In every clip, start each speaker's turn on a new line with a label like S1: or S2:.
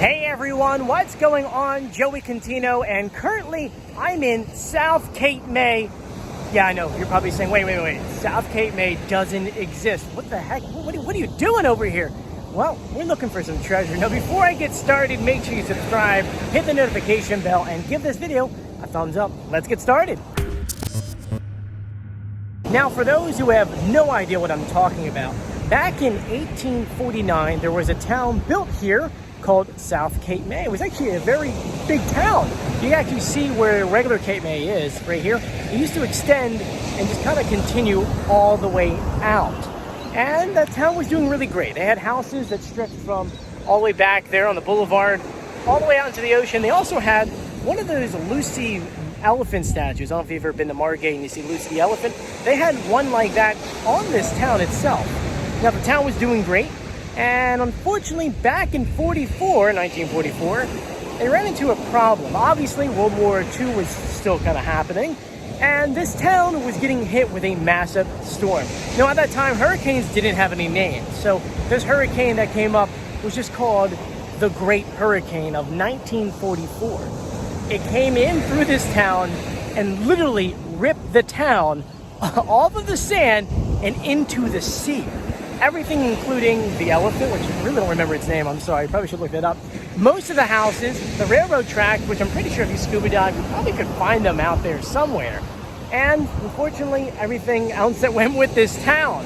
S1: Hey everyone, what's going on? Joey Contino, and currently I'm in South Cape May. Yeah, I know, you're probably saying, wait, South Cape May doesn't exist. What the heck? What are you doing over here? Well, we're looking for some treasure. Now, before I get started, make sure you subscribe, hit the notification bell, and give this video a thumbs up. Let's get started. Now, for those who have no idea what I'm talking about, back in 1849, there was a town built here called South Cape May. It was actually a very big town. You can actually see where regular Cape May is right here. It used to extend and just kind of continue all the way out. And that town was doing really great. They had houses that stretched from all the way back there on the boulevard, all the way out into the ocean. They also had one of those Lucy elephant statues. I don't know if you've ever been to Margate and you see Lucy the elephant. They had one like that on this town itself. Now, the town was doing great. And unfortunately, back in 1944, they ran into a problem. Obviously, World War II was still kind of happening, and this town was getting hit with a massive storm. Now, at that time, hurricanes didn't have any names. So this hurricane that came up was just called the Great Hurricane of 1944. It came in through this town and literally ripped the town off of the sand and into the sea. Everything, including the elephant, which I really don't remember its name, I'm sorry, I probably should look that up. Most of the houses, the railroad tracks, which I'm pretty sure if you scuba dive, you probably could find them out there somewhere. And unfortunately, everything else that went with this town.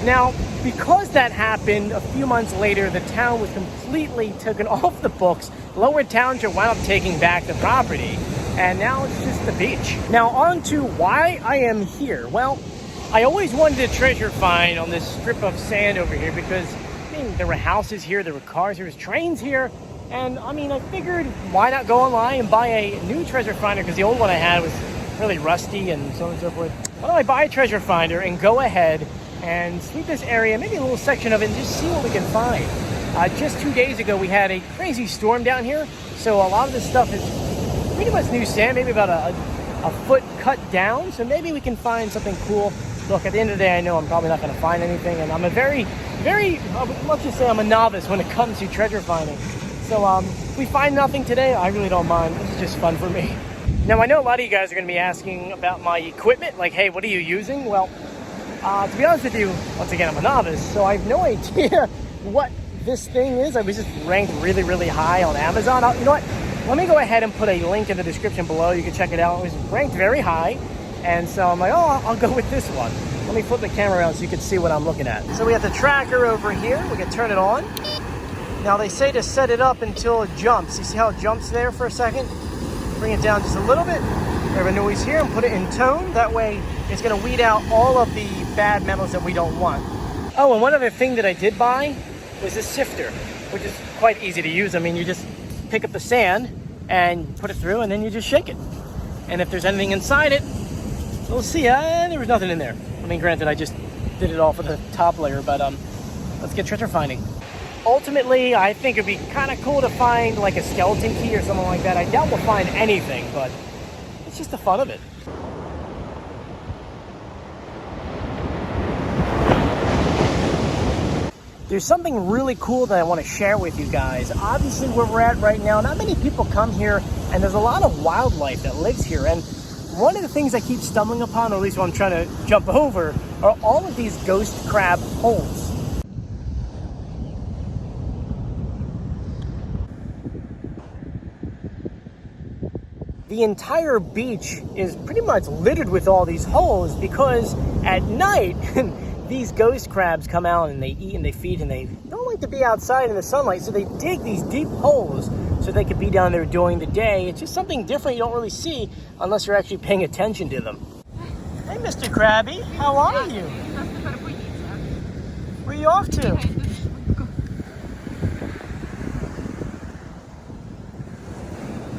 S1: Now, because that happened, a few months later, the town was completely taken off the books. Lower Township wound up taking back the property, and now it's just the beach. Now, on to why I am here. Well, I always wanted a treasure find on this strip of sand over here because, there were houses here, there were cars, there was trains here. And, I figured why not go online and buy a new treasure finder because the old one I had was really rusty and so on and so forth. Why don't I buy a treasure finder and go ahead and sweep this area, maybe a little section of it, and just see what we can find. Just 2 days ago, we had a crazy storm down here. So a lot of this stuff is pretty much new sand, maybe about a foot cut down. So maybe we can find something cool. Look, at the end of the day, I know I'm probably not going to find anything, and I'm a let's just say I'm a novice when it comes to treasure finding. So if we find nothing today, I really don't mind. This is just fun for me. Now, I know a lot of you guys are going to be asking about my equipment, like, hey, what are you using? Well, to be honest with you, once again, I'm a novice, so I have no idea what this thing is. I was just ranked really, really high on Amazon. You know what? Let me go ahead and put a link in the description below. You can check it out. It was ranked very high. And so I'm like, I'll go with this one. Let me flip the camera around so you can see what I'm looking at. So we have the tracker over here. We can turn it on. Now they say to set it up until it jumps. You see how it jumps there for a second? Bring it down just a little bit. We have a noise here and put it in tone. That way it's gonna weed out all of the bad metals that we don't want. Oh, and one other thing that I did buy was this sifter, which is quite easy to use. You just pick up the sand and put it through and then you just shake it. And if there's anything inside it, we'll see. There was nothing in there. Granted, I just did it all for the top layer, but let's get treasure finding. Ultimately, I think it'd be kind of cool to find like a skeleton key or something like that. I doubt we'll find anything, but it's just the fun of it. There's something really cool that I want to share with you guys. Obviously, where we're at right now, not many people come here, and there's a lot of wildlife that lives here. And one of the things I keep stumbling upon, or at least what I'm trying to jump over, are all of these ghost crab holes. The entire beach is pretty much littered with all these holes because at night, these ghost crabs come out and they eat and they feed and they don't like to be outside in the sunlight, so they dig these deep holes so they could be down there during the day. It's just something different you don't really see unless you're actually paying attention to them. Hey, Mr. Krabby, how are you? Where are you off to?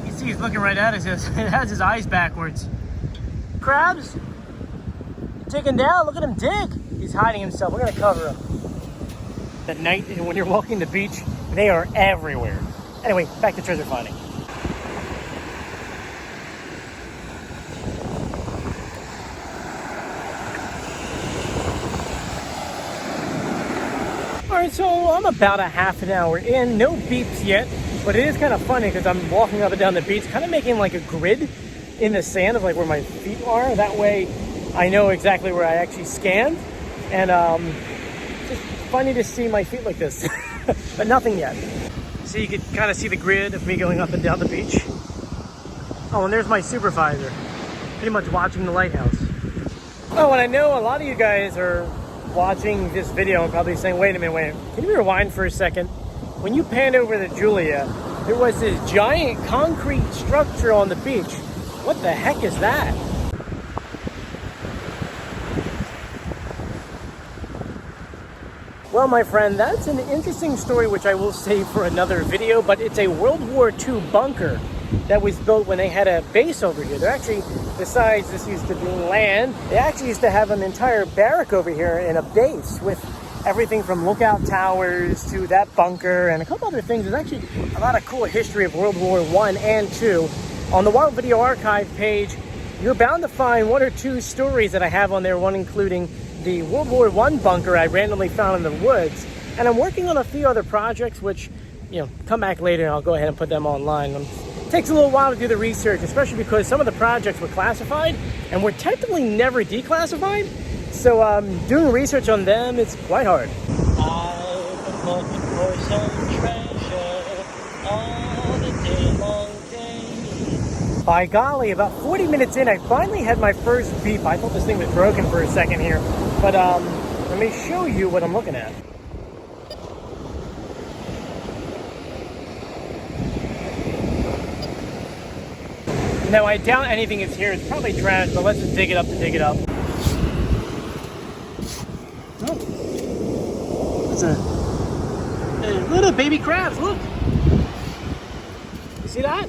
S1: You see he's looking right at us. It has his eyes backwards. Crabs? Taken down, look at him dig. He's hiding himself. We're gonna cover him. At night, when you're walking the beach, they are everywhere. Anyway, back to treasure finding. All right, so I'm about a half an hour in, no beeps yet. But it is kind of funny because I'm walking up and down the beach, kind of making like a grid in the sand of like where my feet are. That way I know exactly where I actually scanned. And it's just funny to see my feet like this, but nothing yet. So you can kind of see the grid of me going up and down the beach. Oh, and there's my supervisor, pretty much watching the lighthouse. Oh, and I know a lot of you guys are watching this video and probably saying, wait a minute, can you rewind for a second? When you panned over to Julia, there was this giant concrete structure on the beach. What the heck is that? Well, my friend, that's an interesting story which I will save for another video, but it's a World War II bunker that was built when they had a base over here. They're actually, besides this used to be land, they actually used to have an entire barrack over here and a base with everything from lookout towers to that bunker and a couple other things. There's actually a lot of cool history of World War I and II. On the Wild Video Archive page, you're bound to find one or two stories that I have on there, one including the World War I bunker I randomly found in the woods. And I'm working on a few other projects, which, you know, come back later and I'll go ahead and put them online. It takes a little while to do the research, especially because some of the projects were classified and were technically never declassified. So doing research on them, it's quite hard. I've been looking for some treasure all the day long day. By golly, about 40 minutes in, I finally had my first beep. I thought this thing was broken for a second here. But let me show you what I'm looking at. Now, I doubt anything is here. It's probably trash, but let's just dig it up to dig it up. Oh, it's a little baby crabs. Look, you see that?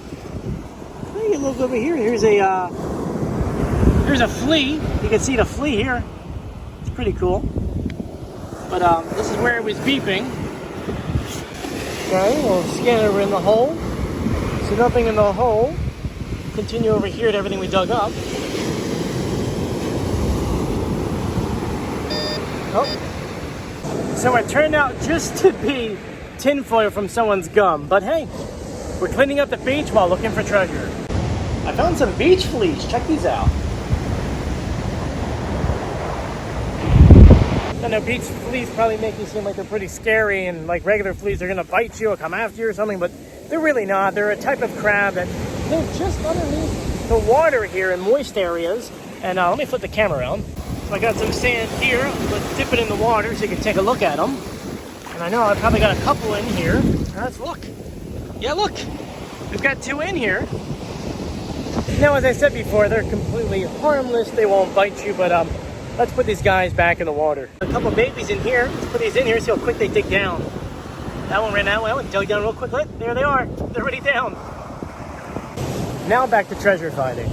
S1: Hey, you look over here. Here's a flea. You can see the flea here. It's pretty cool. But this is where it was beeping. Okay, we'll scan over in the hole. So nothing in the hole. Continue over here to everything we dug up. Oh. So it turned out just to be tinfoil from someone's gum. But hey, we're cleaning up the beach while looking for treasure. I found some beach fleas. Check these out. I know beach fleas probably make you seem like they're pretty scary and like regular fleas are going to bite you or come after you or something, but they're really not. They're a type of crab that live just underneath the water here in moist areas. And let me flip the camera around. So I got some sand here. Let's dip it in the water so you can take a look at them. And I know I've probably got a couple in here. Let's look. Yeah, look. We've got two in here. Now, as I said before, they're completely harmless. They won't bite you, but let's put these guys back in the water. A couple babies in here. Let's put these in here, see how quick they dig down. That one ran that way. It dug down real quick. There they are. They're already down. Now back to treasure finding.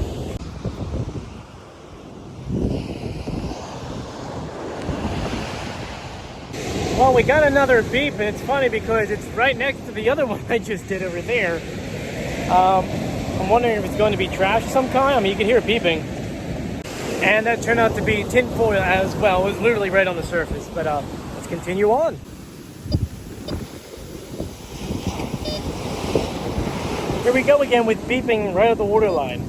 S1: Well, we got another beep, and it's funny because it's right next to the other one I just did over there. I'm wondering if it's going to be trash of some kind. I mean, you can hear it beeping. And that turned out to be tinfoil as well. It was literally right on the surface. But let's continue on. Here we go again with beeping right at the water line.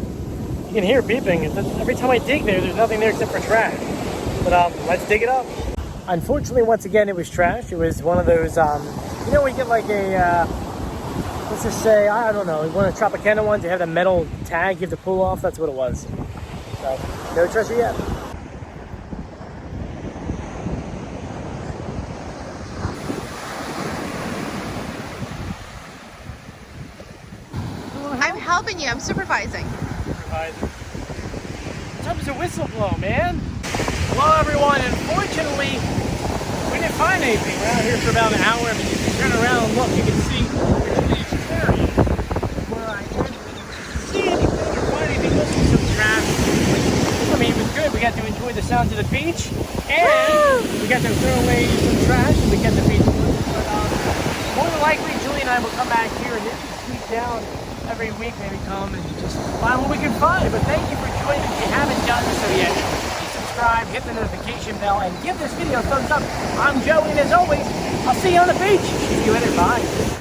S1: You can hear it beeping. Every time I dig there's nothing there except for trash. But let's dig it up. Unfortunately, once again, it was trash. It was one of those, you know, we get like a, let's just say, I don't know, one of the Tropicana ones, you have the metal tag you have to pull off. That's what it was. So, no treasure yet.
S2: I'm helping you. I'm supervising.
S1: Time to whistle blow, man. Hello, everyone. Unfortunately, we didn't find anything. We're out here for about an hour. I mean, you can turn around and look. You can see there's this area where I can't even see anything or find anything. Must be some trash. I mean, it was good. We got to enjoy the sounds of the beach, and we got to throw away some trash, and we kept the beach clean. But more than likely, Julie and I will come back here and sweep down every week, maybe come and just find what we can find. But thank you for joining. If you haven't done so yet, please subscribe, hit the notification bell, and give this video a thumbs up. I'm Joe, and as always, I'll see you on the beach. See you later. Bye.